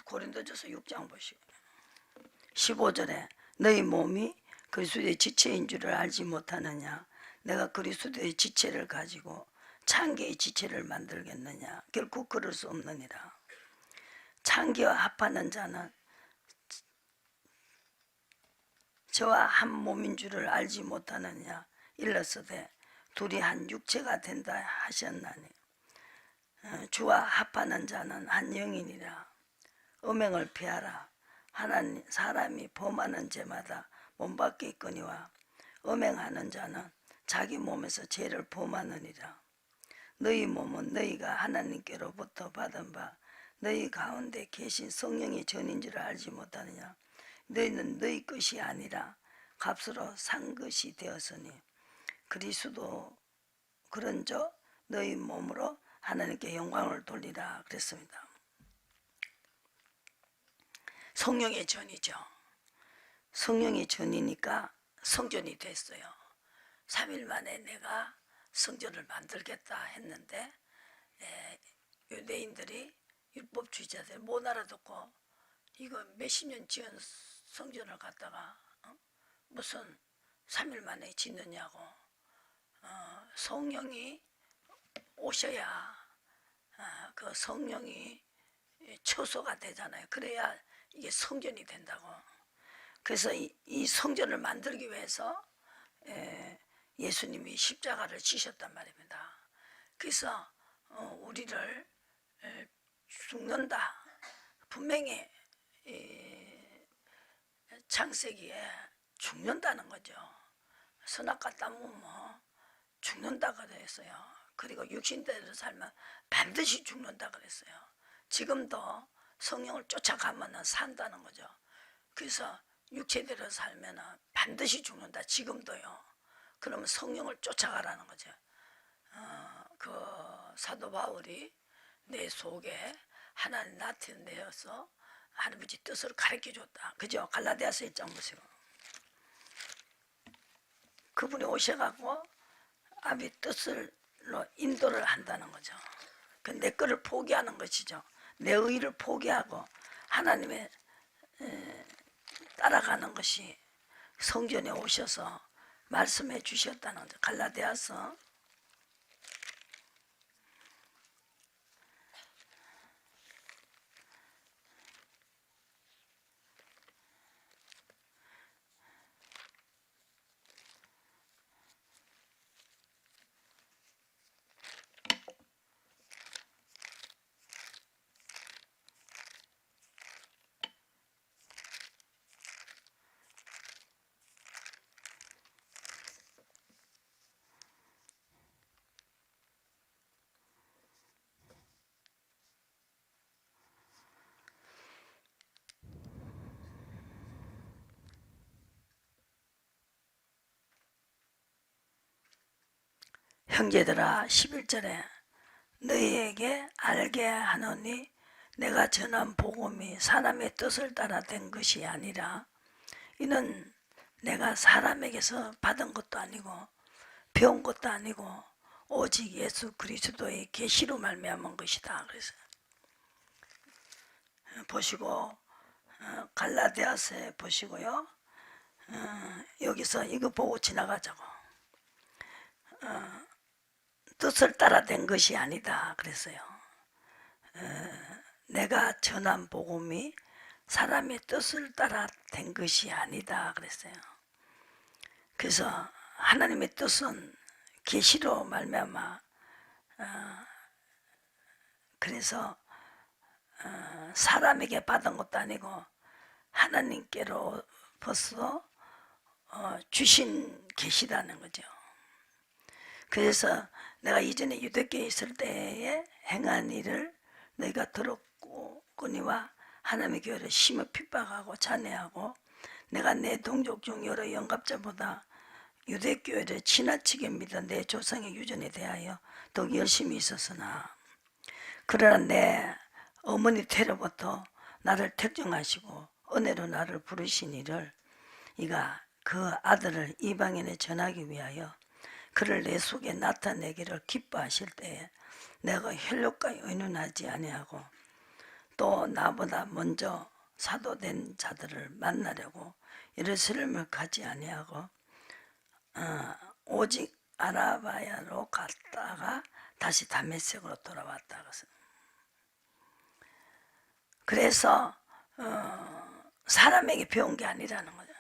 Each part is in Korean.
고린도전서 6장 보시고 15절에 너희 몸이 그리스도의 지체인 줄을 알지 못하느냐? 내가 그리스도의 지체를 가지고 창기의 지체를 만들겠느냐? 결코 그럴 수 없느니라. 창기와 합하는 자는 저와 한 몸인 줄을 알지 못하느냐? 일러서되 둘이 한 육체가 된다 하셨나니 주와 합하는 자는 한 영이니라. 음행을 피하라. 하나님 사람이 범하는 죄마다 몸밖에 있거니와 음행하는 자는 자기 몸에서 죄를 범하느니라. 너희 몸은 너희가 하나님께로부터 받은 바 너희 가운데 계신 성령의 전인 줄 알지 못하느냐? 너희는 너희 것이 아니라 값으로 산 것이 되었으니 그리스도 그런저 너희 몸으로 하나님께 영광을 돌리라 그랬습니다. 성령의 전이죠. 성령의 전이니까 성전이 됐어요. 3일 만에 내가 성전을 만들겠다 했는데 유대인들이 율법주의자들 못 알아듣고 이거 몇십 년 지은 성전을 갖다가 무슨 3일 만에 짓느냐고. 성령이 오셔야 그 성령이 처소가 되잖아요. 그래야 이게 성전이 된다고. 그래서 이 성전을 만들기 위해서 예수님이 십자가를 지셨단 말입니다. 그래서 우리를 죽는다. 분명히 창세기에 죽는다는 거죠. 선악과 따면 뭐 죽는다 그랬어요. 그리고 육신대로 살면 반드시 죽는다 그랬어요. 지금도 성령을 쫓아가면 산다는 거죠. 그래서 육체대로 살면 반드시 죽는다. 지금도요. 그러면 성령을 쫓아가라는 거죠. 그 사도 바울이 내 속에 하나님 나타내어서 할아버지 뜻을 가르쳐줬다. 그죠? 갈라디아서 1장 보세요. 그분이 오셔갖고 아비 뜻으로 인도를 한다는 거죠. 내 거를 포기하는 것이죠. 내 의를 포기하고 하나님의 따라가는 것이 성전에 오셔서 말씀해 주셨다는 거죠. 갈라디아서 11절에 너희에게 알게 하노니 내가 전한 복음이 사람의 뜻을 따라 된 것이 아니라 이는 내가 사람에게서 받은 것도 아니고 배운 것도 아니고 오직 예수 그리스도의 계시로 말미암은 것이다. 그래서 보시고 갈라디아서에 보시고요. 여기서 이거 보고 지나가자고. 뜻을 따라 된 것이 아니다 그랬어요. 내가 전한 복음이 사람의 뜻을 따라 된 것이 아니다 그랬어요. 그래서 하나님의 뜻은 계시로 말미암아 그래서 사람에게 받은 것도 아니고 하나님께로부터 주신 계시라는 거죠. 그래서 내가 이전에 유대교에 있을 때에 행한 일을 너희가 들었거니와 하나님의 교회를 심히 핍박하고 잔해하고 내가 내 동족 중 여러 영갑자보다 유대교회를 지나치게 믿은 내 조상의 유전에 대하여 더욱 열심히 있었으나 그러나 내 어머니 태로부터 나를 택정하시고 은혜로 나를 부르신 이를 이가 그 아들을 이방인에 전하기 위하여 그를 내 속에 나타내기를 기뻐하실 때에 내가 혈육과 의논하지 아니하고 또 나보다 먼저 사도된 자들을 만나려고 예루살렘을 가지 아니하고 오직 아라바야로 갔다가 다시 다메섹으로 돌아왔다. 그래서 사람에게 배운 게 아니라는 거죠.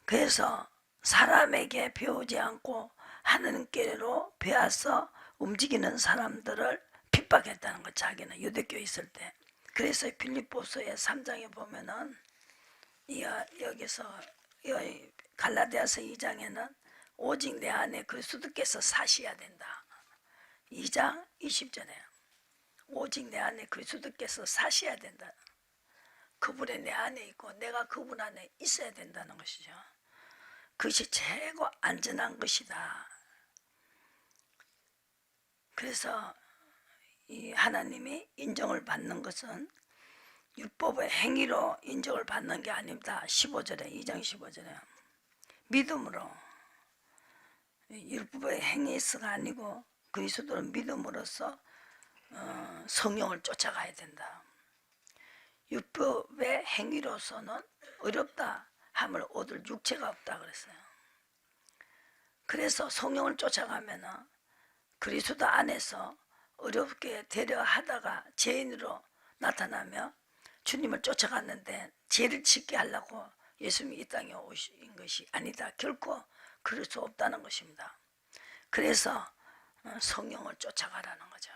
그래서 사람에게 배우지 않고 하나님께로 배워서 움직이는 사람들을 핍박했다는 거. 자기는 유대교에 있을 때. 그래서 빌립보서의 3장에 보면은 여기서 갈라디아서 2장에는 오직 내 안에 그리스도께서 사셔야 된다. 2장 20절에 오직 내 안에 그리스도께서 사셔야 된다. 그분이 내 안에 있고 내가 그분 안에 있어야 된다는 것이죠. 그것이 최고 안전한 것이다. 그래서 이 하나님이 인정을 받는 것은 율법의 행위로 인정을 받는 게 아닙니다. 15절에 2장 15절에 믿음으로, 율법의 행위에서가 아니고 그리스도를 믿음으로써 성령을 쫓아가야 된다. 율법의 행위로서는 어렵다 함을 얻을 육체가 없다 그랬어요. 그래서 성령을 쫓아가면 그리스도 안에서 어렵게 되려 하다가 죄인으로 나타나며 주님을 쫓아갔는데 죄를 짓게 하려고 예수님이 이 땅에 오신 것이 아니다. 결코 그럴 수 없다는 것입니다. 그래서 성령을 쫓아가라는 거죠.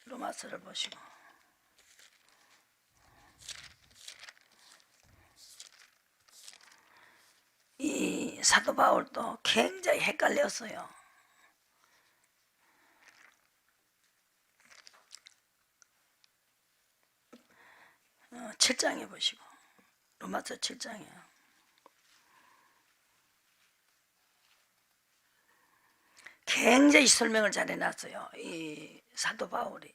로마서를 보시고 이 사도 바울도 굉장히 헷갈렸어요. 어, 7장에 보시고 로마서 7장이에요. 굉장히 설명을 잘 해놨어요. 이 사도 바울이.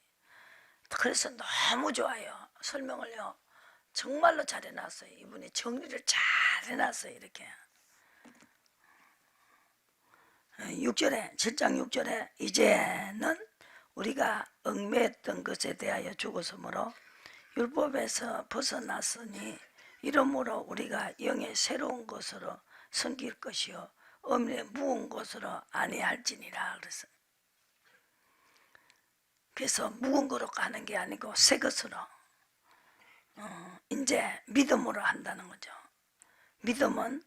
그래서 너무 좋아요. 설명을요. 정말로 잘 해놨어요. 이분이 정리를 잘 해놨어요. 이렇게. 6절에 7장 6절에 이제는 우리가 얽매였던 것에 대하여 죽었으므로 율법에서 벗어났으니 이러므로 우리가 영의 새로운 것으로 섬길 것이요 음의 묵은 것으로 아니할지니라. 그래서 묵은 거로 가는 게 아니고 새 것으로 이제 믿음으로 한다는 거죠. 믿음은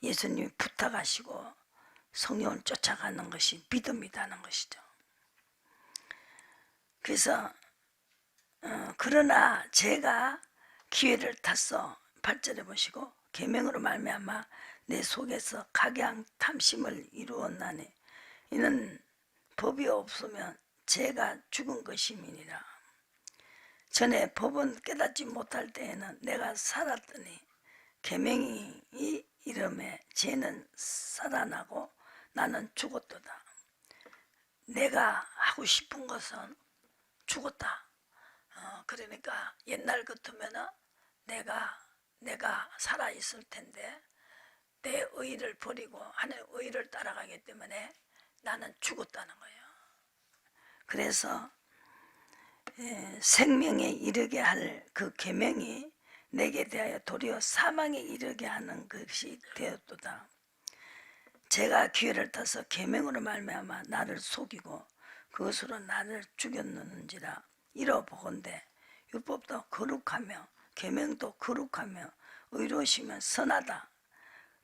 예수님이 부탁하시고 성령을 쫓아가는 것이 믿음이라는 것이죠. 그래서 그러나 제가 기회를 타서 8절에 보시고 계명으로 말미암아 내 속에서 각양 탐심을 이루었나니 이는 법이 없으면 죄가 죽은 것임이니라. 전에 법은 깨닫지 못할 때에는 내가 살았더니 계명이 이름에 죄는 살아나고 나는 죽었도다. 내가 하고 싶은 것은 죽었다. 그러니까 옛날 같으면 내가 살아있을 텐데 내 의를 버리고 하나님의 의를 따라가기 때문에 나는 죽었다는 거예요. 그래서 생명에 이르게 할 그 계명이 내게 대하여 도리어 사망에 이르게 하는 것이 되었도다. 제가 기회를 타서 계명으로 말미암아 나를 속이고 그것으로 나를 죽였는지라. 이러보건대 율법도 거룩하며 계명도 거룩하며 의로우시면 선하다.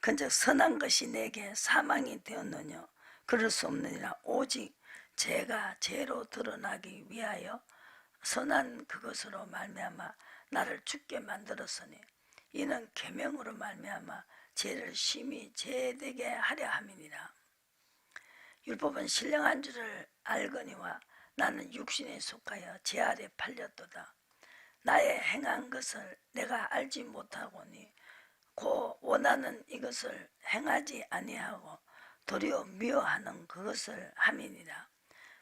근즉 선한 것이 내게 사망이 되었느냐. 그럴 수 없느니라. 오직 죄가 죄로 드러나기 위하여 선한 그것으로 말미암아 나를 죽게 만들었으니 이는 계명으로 말미암아 죄를 심히 제되게 하려 함이니라. 율법은 신령한 줄을 알거니와 나는 육신에 속하여 죄 아래 팔렸도다. 나의 행한 것을 내가 알지 못하고니 고 원하는 이것을 행하지 아니하고 도리어 미워하는 그것을 함이니라.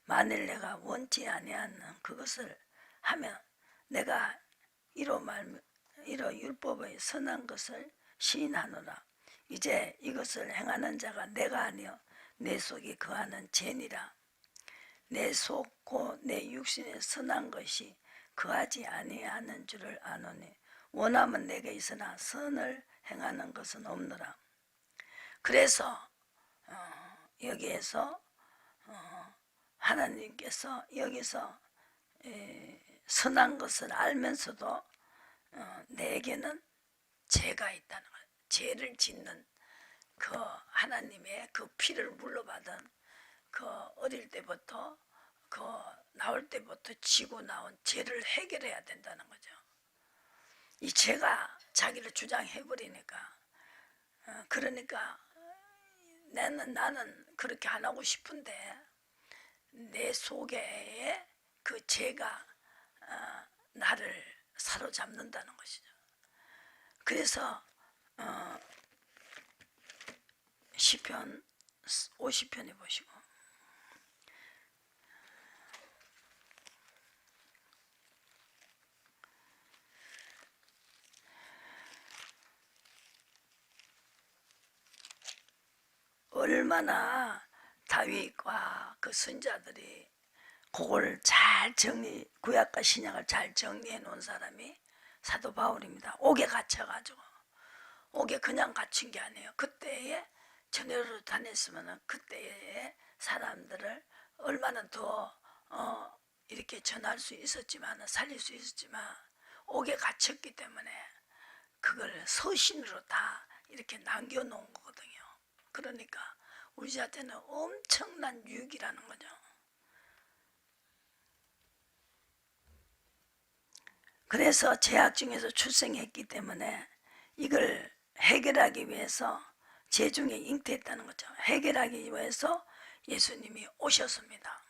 만일 내가 원치 아니하는 그것을 하면 내가 이로 율법의 선한 것을 시인하노라. 이제 이것을 행하는 자가 내가 아니요 내 속에 거하는 죄니라. 내 속고 내 육신에 선한 것이 거하지 아니하는 줄을 아노니 원함은 내게 있으나 선을 행하는 것은 없노라. 그래서 여기에서 하나님께서 여기서 선한 것을 알면서도 내게는 죄가 있다는 거예요. 죄를 짓는 그 하나님의 그 피를 물러받은 그 어릴 때부터 그 나올 때부터 지고 나온 죄를 해결해야 된다는 거죠. 이 죄가 자기를 주장해버리니까 그러니까 나는 그렇게 안 하고 싶은데 내 속에 그 죄가 나를 사로잡는다는 것이죠. 그래서 시편 50편에 보시고 얼마나 다윗과 그 선자들이 그걸 잘 구약과 신약을 잘 정리해 놓은 사람이 사도 바울입니다. 옥에 갇혀가지고 옥에 그냥 갇힌 게 아니에요. 그때에 전혀로 다녔으면 그때의 사람들을 얼마나 더 이렇게 전할 수 있었지만 살릴 수 있었지만 옥에 갇혔기 때문에 그걸 서신으로 다 이렇게 남겨놓은 거거든요. 그러니까 우리한테는 엄청난 유익이라는 거죠. 그래서 죄악 중에서 출생했기 때문에 이걸 해결하기 위해서 죄중에 잉태했다는 거죠. 해결하기 위해서 예수님이 오셨습니다.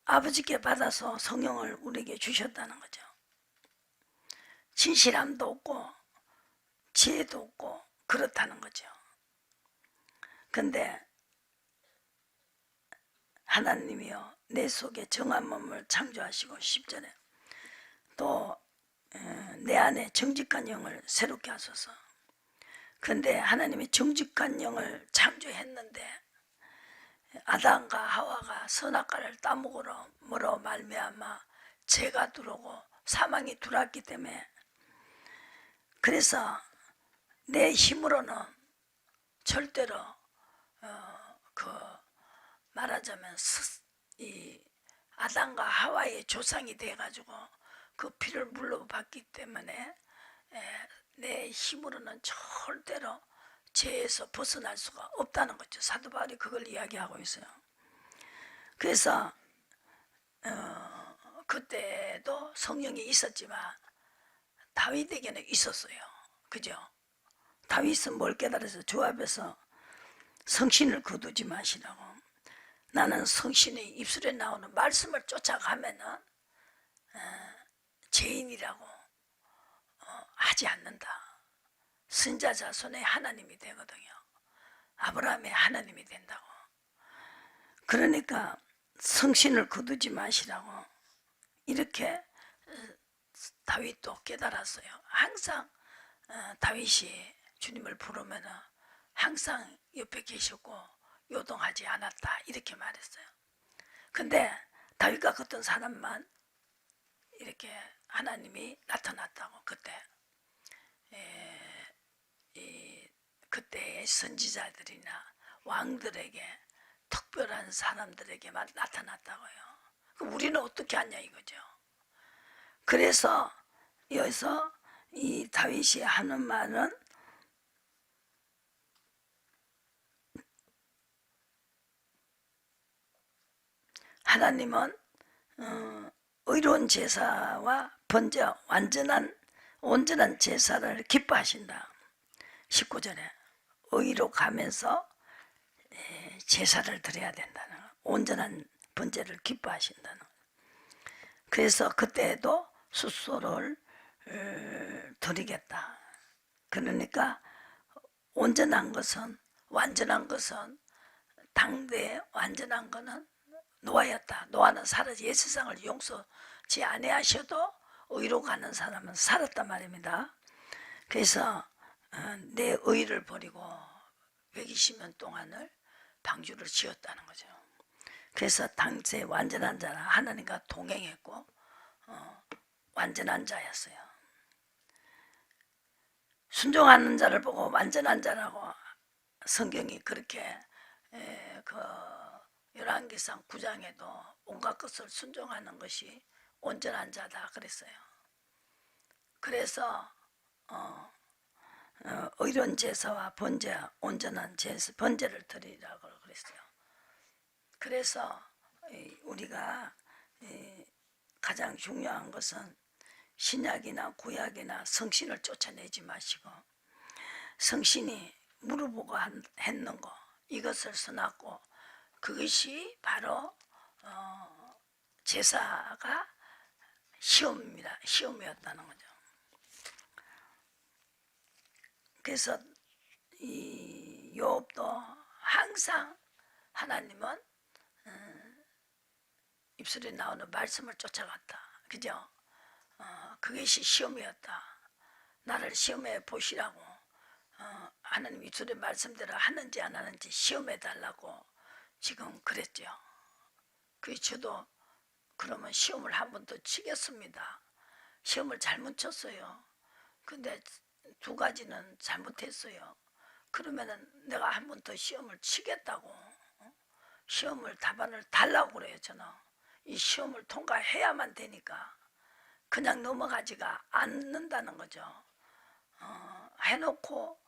아버지께 받아서 성령을 우리에게 주셨다는 거죠. 진실함도 없고 지혜도 없고 그렇다는 거죠. 근데 하나님이여 내 속에 정한 몸을 창조하시고 10절에 또 내 안에 정직한 영을 새롭게 하소서. 근데 하나님이 정직한 영을 창조했는데 아담과 하와가 선악과를 따먹으로 말미암아 죄가 들어오고 사망이 들어왔기 때문에 그래서 내 힘으로는 절대로 말하자면 이 아담과 하와의 조상이 돼가지고 그 피를 물러받기 때문에 내 힘으로는 절대로 죄에서 벗어날 수가 없다는 거죠. 사도 바울이 그걸 이야기하고 있어요. 그래서 그때도 성령이 있었지만 다윗에게는 있었어요. 그죠? 다윗은 뭘 깨달아서 주 앞에서 성신을 거두지 마시라고. 나는 성신의 입술에 나오는 말씀을 쫓아가면은 죄인이라고 하지 않는다. 선자 자손의 하나님이 되거든요. 아브라함의 하나님이 된다고. 그러니까 성신을 거두지 마시라고 이렇게 다윗도 깨달았어요. 항상 다윗이 주님을 부르면 항상 옆에 계셨고 요동하지 않았다 이렇게 말했어요. 근데 다윗과 같은 사람만 이렇게 하나님이 나타났다고. 그때의 선지자들이나 왕들에게 특별한 사람들에게만 나타났다고요. 그럼 우리는 어떻게 하냐 이거죠. 그래서 여기서 이 다윗이 하는 말은 하나님은 의로운 제사와 번제 온전한 제사를 기뻐하신다. 19절에 의로 가면서 제사를 드려야 된다는 거. 온전한 번제를 기뻐하신다는 거. 그래서 그때도 숫소를 드리겠다. 그러니까 온전한 것은 완전한 것은 당대에 완전한 것은 노아였다. 노아는 살아서 옛세상을 용서치 아니하셔도 의로 가는 사람은 살았단 말입니다. 그래서 내 의를 버리고 120년 동안을 방주를 지었다는 거죠. 그래서 당시에 완전한 자는 하나님과 동행했고 완전한 자였어요. 순종하는 자를 보고 완전한 자라고 성경이 그렇게 그 열왕기상 9장에도 온갖 것을 순종하는 것이 온전한 자다 그랬어요. 그래서 의로운 제사와 번제, 온전한 제사, 번제를 드리라고 그랬어요. 그래서 우리가 가장 중요한 것은 신약이나 구약이나 성신을 쫓아내지 마시고 성신이 물어보고 했는 거 이것을 써놨고 그것이 바로 제사가 시험입니다. 시험이었다는 거죠. 그래서 이 욥도 항상 하나님은 입술에 나오는 말씀을 쫓아갔다. 그죠? 그것이 시험이었다. 나를 시험해 보시라고 하나님 입술의 말씀대로 하는지 안 하는지 시험해 달라고 지금 그랬죠. 그 저도 그러면 시험을 한 번 더 치겠습니다. 시험을 잘못 쳤어요. 근데 두 가지는 잘못했어요. 그러면은 내가 한 번 더 시험을 치겠다고 시험을 답안을 달라고 그래요. 저는 이 시험을 통과해야만 되니까 그냥 넘어가지가 않는다는 거죠. 해놓고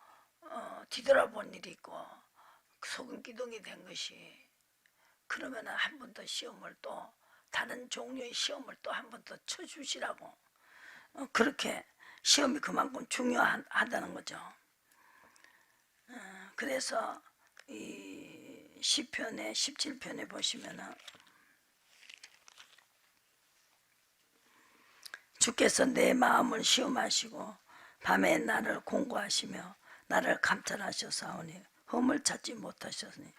뒤돌아본 일이 있고 속은 기둥이 된 것이 그러면은 한 번 더 시험을 또 다른 종류의 시험을 또 한 번 더 쳐주시라고 그렇게 시험이 그만큼 중요하다는 거죠. 그래서 이 시편의 17편에 보시면은 주께서 내 마음을 시험하시고 밤에 나를 공고하시며 나를 감찰하셨사오니 흠을 찾지 못하셨으니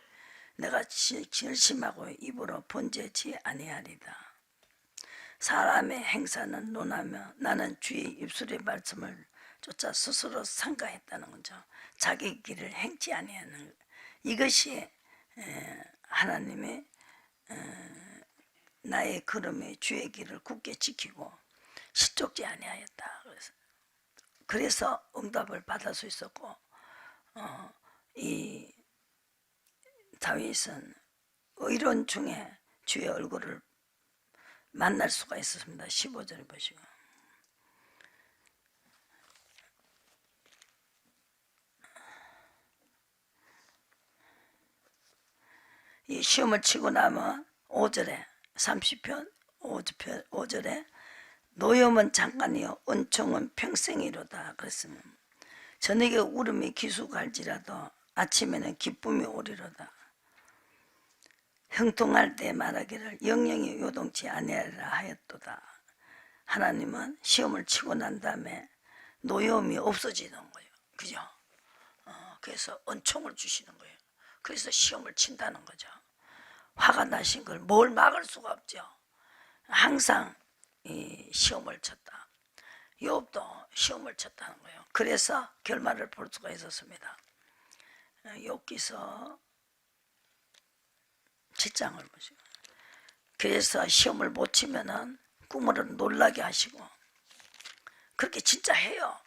내가 질심하고 입으로 번제지 아니하리다. 사람의 행사는 논하며 나는 주의 입술의 말씀을 쫓아 스스로 상가했다는 거죠. 자기 길을 행치 아니하는 이것이 하나님의 나의 걸음에 주의 길을 굳게 지키고 시족지 아니하였다. 그래서 응답을 받을 수 있었고 이 다윗은 의로운 중에 주의 얼굴을 만날 수가 있었습니다. 15절에 보시고 이 시험을 치고 나면 5절에 30편 5절에 노염은 잠깐이요 은총은 평생이로다 그랬으면 저녁에 울음이 기수갈지라도 아침에는 기쁨이 오리로다. 형통할 때 말하기를 영영이 요동치 아니하리라 하였도다. 하나님은 시험을 치고 난 다음에 노여움이 없어지는 거예요. 그죠? 그래서 은총을 주시는 거예요. 그래서 시험을 친다는 거죠. 화가 나신 걸 뭘 막을 수가 없죠. 항상 이 시험을 쳤다. 욥도 시험을 쳤다는 거예요. 그래서 결말을 볼 수가 있었습니다. 욥기서 7장을 보시고 그래서 시험을 못 치면은 꿈으로 놀라게 하시고 그렇게 진짜 해요.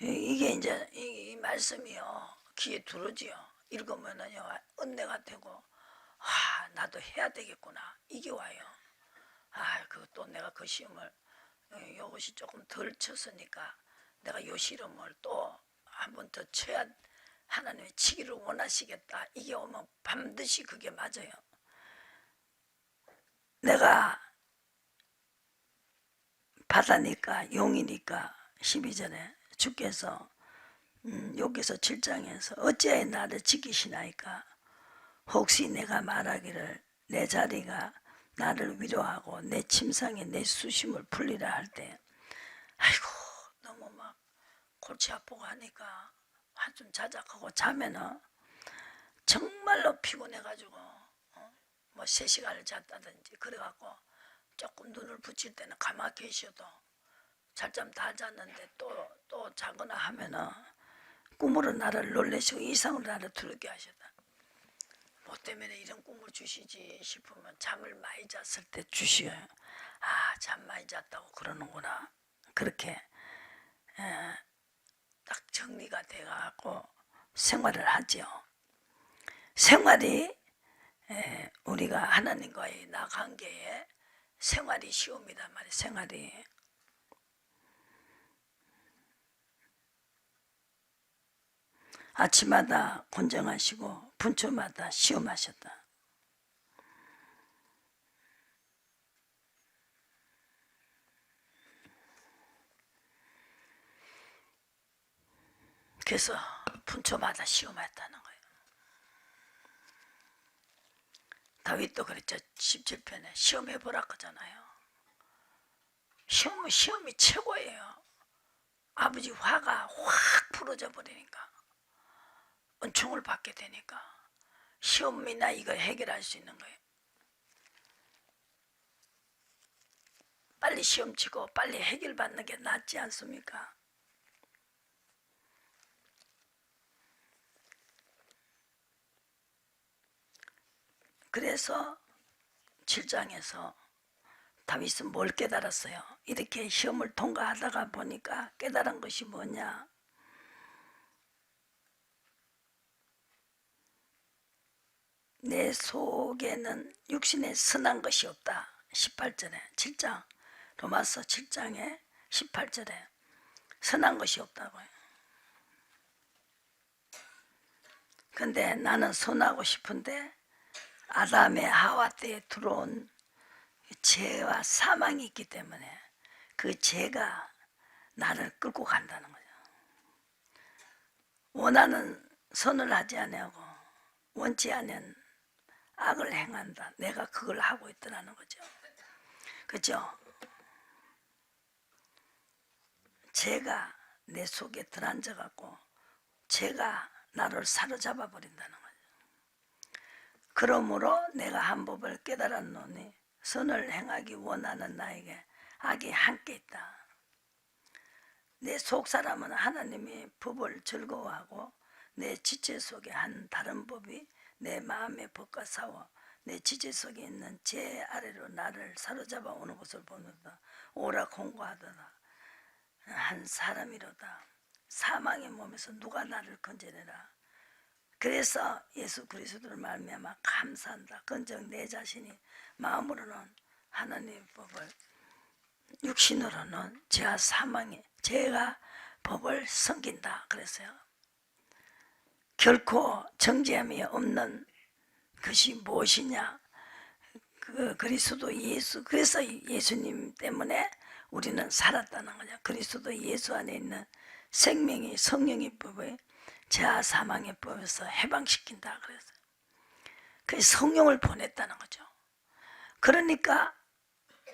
이게 이제 이 말씀이요 귀에 들어오지요. 읽으면은요 은혜가 되고 나도 해야 되겠구나 이게 와요. 또 내가 그 시험을 요것이 조금 덜 쳤으니까 내가 요 시험을 또 한 번 더 쳐야 하나님이 치기를 원하시겠다. 이게 오면 반드시 그게 맞아요. 내가 바다니까 용이니까 12절에 주께서 여기서 7장에서 어찌하여 나를 지키시나이까 혹시 내가 말하기를 내 자리가 나를 위로하고 내 침상에 내 수심을 풀리라 할 때 아이고 너무 막 골치 아프고 하니까 한숨 자작하고 자면은 정말로 피곤해가지고 뭐 3시간을 잤다든지 그래갖고 조금 눈을 붙일 때는 가만히 계셔도 잘잠 다 잤는데 또 자거나 하면은 꿈으로 나를 놀래시고 이상으로 나를 두렵게 하셨다. 뭐 때문에 이런 꿈을 주시지 싶으면 잠을 많이 잤을 때 주시어요. 아, 잠 많이 잤다고 그러는구나. 그렇게 딱 정리가 돼가고 생활을 하죠. 생활이 우리가 하나님과의 나 관계에 생활이 쉬웁니다 말이에요. 생활이 아침마다 곤정하시고 분초마다 시험하셨다. 그래서 분초마다 시험했다는 거예요. 다윗도 그랬죠. 17편에 시험해보라 그러잖아요. 시험이 최고예요. 아버지 화가 확 풀어져 버리니까 은총을 받게 되니까 시험이나 이걸 해결할 수 있는 거예요. 빨리 시험 치고 빨리 해결받는 게 낫지 않습니까? 그래서 7장에서 다윗은 뭘 깨달았어요? 이렇게 시험을 통과하다가 보니까 깨달은 것이 뭐냐? 내 속에는 육신에 선한 것이 없다. 18절에 7장 로마서 7장에 18절에 선한 것이 없다고요. 근데 나는 선하고 싶은데 아담의 하와 때에 들어온 죄와 사망이 있기 때문에 그 죄가 나를 끌고 간다는 거죠. 원하는 선을 하지 아니하고 원치 않은 악을 행한다. 내가 그걸 하고 있더라는 거죠. 그죠? 죄가 내 속에 들어앉아갖고 죄가 나를 사로잡아 버린다는 거죠. 그러므로 내가 한 법을 깨달았노니 선을 행하기 원하는 나에게 악이 함께 있다. 내 속사람은 하나님의 법을 즐거워하고 내 지체 속에 한 다른 법이 내 마음의 법과 싸워 내 지체 속에 있는 죄 아래로 나를 사로잡아 오는 것을 보는다. 오라 공고하더라. 한 사람이로다. 사망의 몸에서 누가 나를 건져내라. 그래서 예수 그리스도를 말미암아 감사한다. 건적 내 자신이 마음으로는 하나님의 법을 육신으로는 죄와 사망의 죄가 법을 섬긴다 그랬어요. 결코 정죄함이 없는 것이 무엇이냐? 그 그리스도 예수. 그래서 예수님 때문에 우리는 살았다는 거죠. 그리스도 예수 안에 있는 생명이 성령의 법에 죄와 사망의 법에서 해방시킨다 그랬어요. 그 성령을 보냈다는 거죠. 그러니까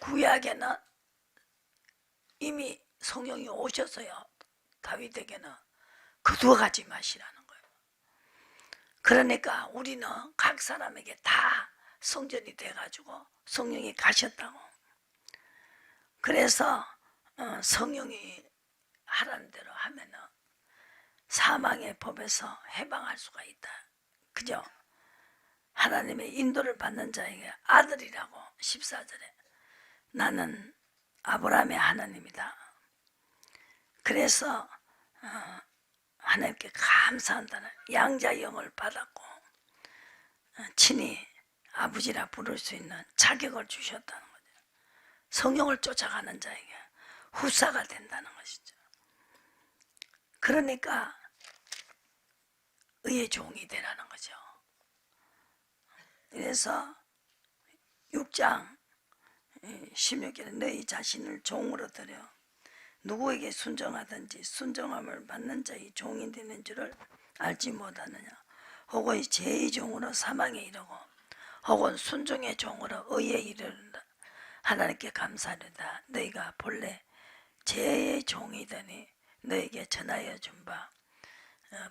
구약에는 이미 성령이 오셔서요. 다윗에게는 거두어가지 마시라는 거예요. 그러니까 우리는 각 사람에게 다 성전이 돼가지고 성령이 가셨다고. 그래서 성령이 하라는 대로 하면은 사망의 법에서 해방할 수가 있다. 그죠? 하나님의 인도를 받는 자에게 아들이라고 14절에 나는 아브라함의 하나님이다. 그래서 하나님께 감사한다는 양자 영을 받았고 친히 아버지라 부를 수 있는 자격을 주셨다는 거죠. 성령을 쫓아가는 자에게 후사가 된다는 것이죠. 그러니까 의의 종이 되라는 거죠. 그래서 6장 16절에 너희 자신을 종으로 들여 누구에게 순종하든지 순종함을 받는 자의 종이 되는 줄을 알지 못하느냐. 혹은 죄의 종으로 사망에 이르고 혹은 순종의 종으로 의에 이르는다. 하나님께 감사하다. 너희가 본래 죄의 종이더니 너에게 전하여 준 바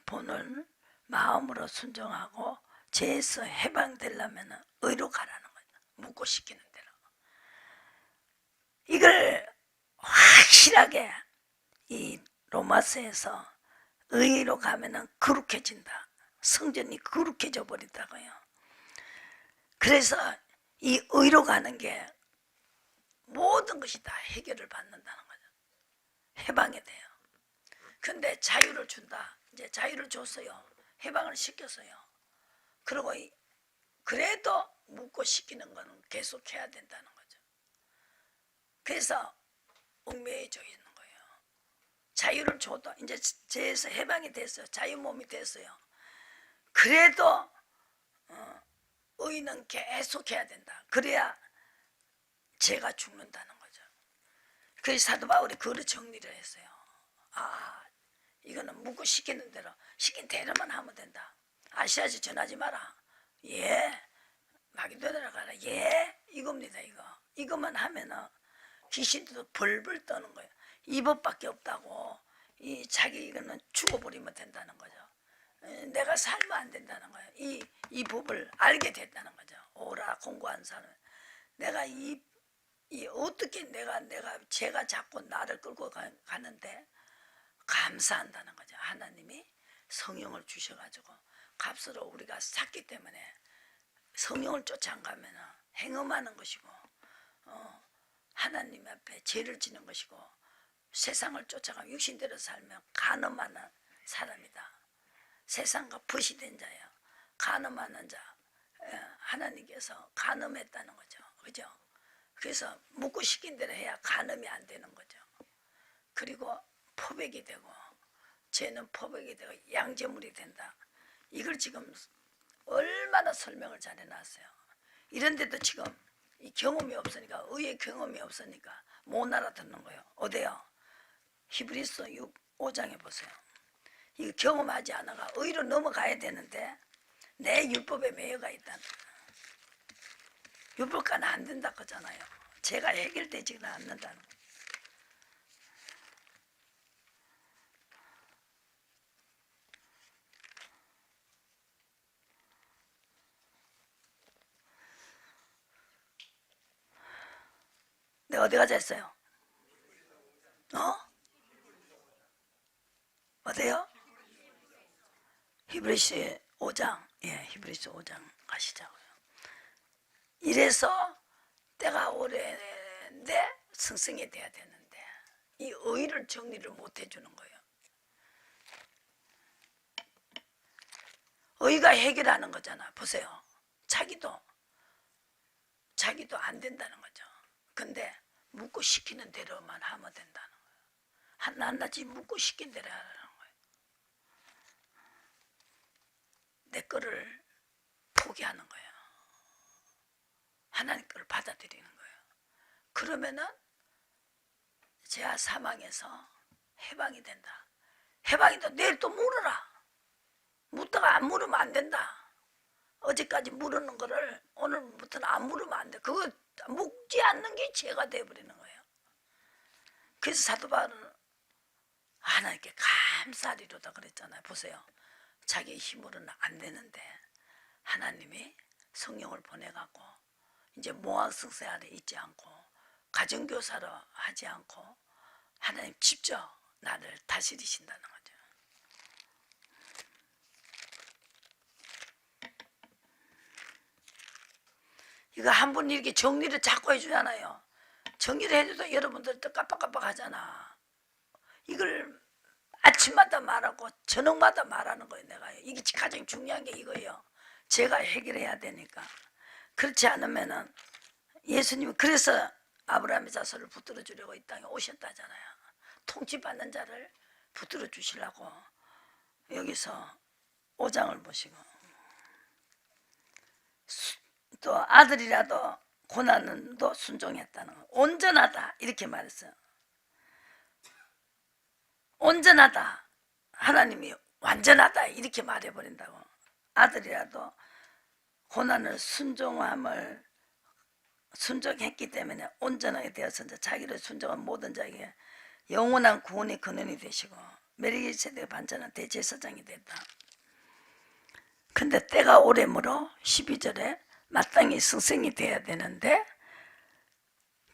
본을 마음으로 순종하고 죄에서 해방되려면 의로 가라는 거야. 묻고 시키는 대로. 이걸 확실하게 이 로마서에서 의로 가면은 거룩해진다. 성전이 거룩해져 버린다고요. 그래서 이 의로 가는 게 모든 것이 다 해결을 받는다는 거죠. 해방이 돼요. 근데 자유를 준다. 이제 자유를 줬어요. 해방을 시켰어요. 그리고 그래도 묻고 시키는 거는 계속해야 된다는 거죠. 그래서 얽매여져 있는 거예요. 자유를 줘도 이제 죄에서 해방이 됐어요. 자유 몸이 됐어요. 그래도 의는 계속해야 된다. 그래야 죄가 죽는다는 거죠. 그래서 사도 바울이 그걸 정리를 했어요. 아, 이거는 묻고 시키는 대로 시킨 대로만 하면 된다. 아시아지 전하지 마라. 예. 마게도냐로 가라. 예. 이겁니다. 이거만 하면은 귀신도 벌벌 떠는 거예요. 이 법밖에 없다고. 이 자기 이거는 죽어버리면 된다는 거죠. 내가 살면 안 된다는 거예요. 이 법을 알게 됐다는 거죠. 오라 공부한 사람. 내가 이 어떻게 내가 제가 자꾸 나를 끌고 가는데 감사한다는 거죠. 하나님이 성령을 주셔가지고 값으로 우리가 샀기 때문에 성령을 쫓아 안 가면 행음하는 것이고 하나님 앞에 죄를 지는 것이고 세상을 쫓아가면 육신대로 살면 간음하는 사람이다. 세상과 벗이 된 자야. 간음하는 자. 하나님께서 간음했다는 거죠. 그죠? 그래서 묻고 시킨 대로 해야 간음이 안 되는 거죠. 그리고 포백이 되고 죄는 포백이 되고 양재물이 된다. 이걸 지금 얼마나 설명을 잘 해놨어요. 이런데도 지금 이 경험이 없으니까 의의 경험이 없으니까 못 알아듣는 거예요. 어때요? 히브리서 5장에 보세요. 이거 경험하지 않아가 의로 넘어가야 되는데 내 율법에 매여가 있다는 거예요. 율법과는 안 된다 거잖아요. 죄가 해결되지는 않는다는 거예요. 내가 어디 가자 했어요? 어때요? 히브리서 5장. 예, 히브리서 5장 가시자고요. 이래서 때가 오래인데 승승이 돼야 되는데 이 의를 정리를 못 해주는 거예요. 의가 해결하는 거잖아. 보세요. 자기도 안 된다는 거죠. 근데 묻고 시키는 대로만 하면 된다는 거예요. 하나같이 묻고 시킨 대로 하라는 거예요. 내 거를 포기하는 거예요. 하나님 거를 받아들이는 거예요. 그러면은 죄와 사망에서 해방이 된다. 해방이 돼. 내일 또 물어라. 묻다가 안 물으면 안 된다. 어제까지 물었는 거를 오늘부터는 안 물으면 안 돼. 그거 묻지 않는 게 죄가 돼버리는 거예요. 그래서 사도 바울은 하나님께 감사하리로다 그랬잖아요. 보세요. 자기 힘으로는 안 되는데 하나님이 성령을 보내갖고 이제 모학성세 아래 있지 않고 가정교사로 하지 않고 하나님 직접 나를 다스리신다는 거죠. 이거 한 분 이렇게 정리를 자꾸 해주잖아요. 정리를 해줘도 여러분들도 깜빡깜빡 하잖아. 이걸 아침마다 말하고 저녁마다 말하는 거예요. 내가 이게 가장 중요한 게 이거예요. 제가 해결해야 되니까. 그렇지 않으면은 예수님은 그래서 아브라함의 자손을 붙들어 주려고 이 땅에 오셨다잖아요. 통치받는 자를 붙들어 주시려고. 여기서 5장을 보시고 또 아들이라도 고난도 순종했다는 거. 온전하다 이렇게 말했어요. 온전하다. 하나님이 완전하다 이렇게 말해버린다고. 아들이라도 고난을 순종했기 때문에 온전하게 되어서 자기를 순종한 모든 자에게 영원한 구원의 근원이 되시고 멜기세덱의 반차는 대제사장이 됐다. 근데 때가 오래므로 12절에 마땅히 승승이 돼야 되는데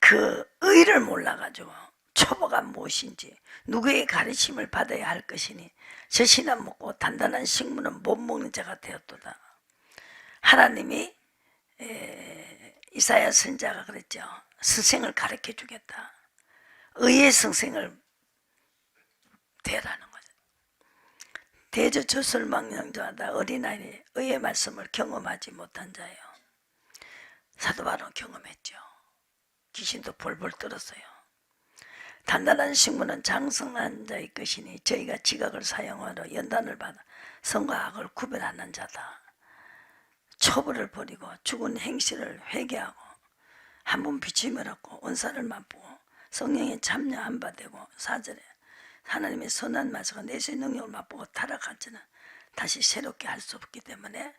그 의를 몰라가지고 초보가 무엇인지 누구의 가르침을 받아야 할 것이니 젖이나 먹고 단단한 식물은 못 먹는 자가 되었도다. 하나님이 이사야 선지자가 그랬죠. 스승을 가르쳐 주겠다. 의의 선생을 되라는 거죠. 대저조설망령자다. 어린아이는 의의 말씀을 경험하지 못한 자예요. 사도 바울은 경험했죠. 귀신도 벌벌 떨었어요. 단단한 식물은 장성한 자의 것이니 저희가 지각을 사용하러 연단을 받아 선과 악을 구별하는 자다. 초보를 버리고 죽은 행실을 회개하고 한 번 비침을 얻고 은사를 맛보고 성령에 참여한 바 되고 4절에 하나님의 선한 말씀과 내수의 능력을 맛보고 타락한 자는 다시 새롭게 할 수 없기 때문에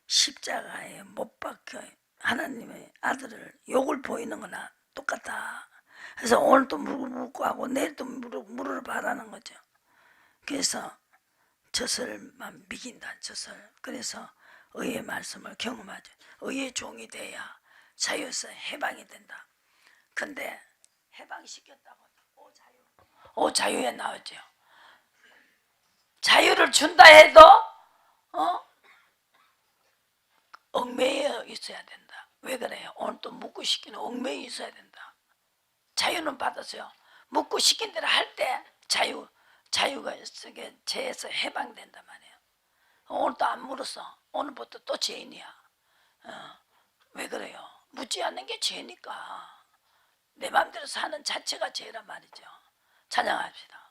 십자가에 못 박혀 하나님의 아들을 욕을 보이는 거나 똑같다. 그래서 오늘도 무릎 꿇고 하고 내일도 무릎을 바라는 거죠. 그래서 젖을만 미긴다. 젖을. 그래서 의의 말씀을 경험하죠. 의의 종이 돼야 자유에서 해방이 된다. 근데 해방시켰다고 자유에 나오죠. 자유를 준다 해도 얽매여 있어야 된다. 왜 그래요? 오늘 또 묻고 시키는 얽매여 있어야 된다. 자유는 받았어요. 묻고 시킨 대로 할 때 자유가 죄에서 해방된단 말이에요. 오늘 또 안 물었어. 오늘부터 또 죄인이야. 왜 그래요? 묻지 않는 게 죄니까. 내 마음대로 사는 자체가 죄란 말이죠. 찬양합시다.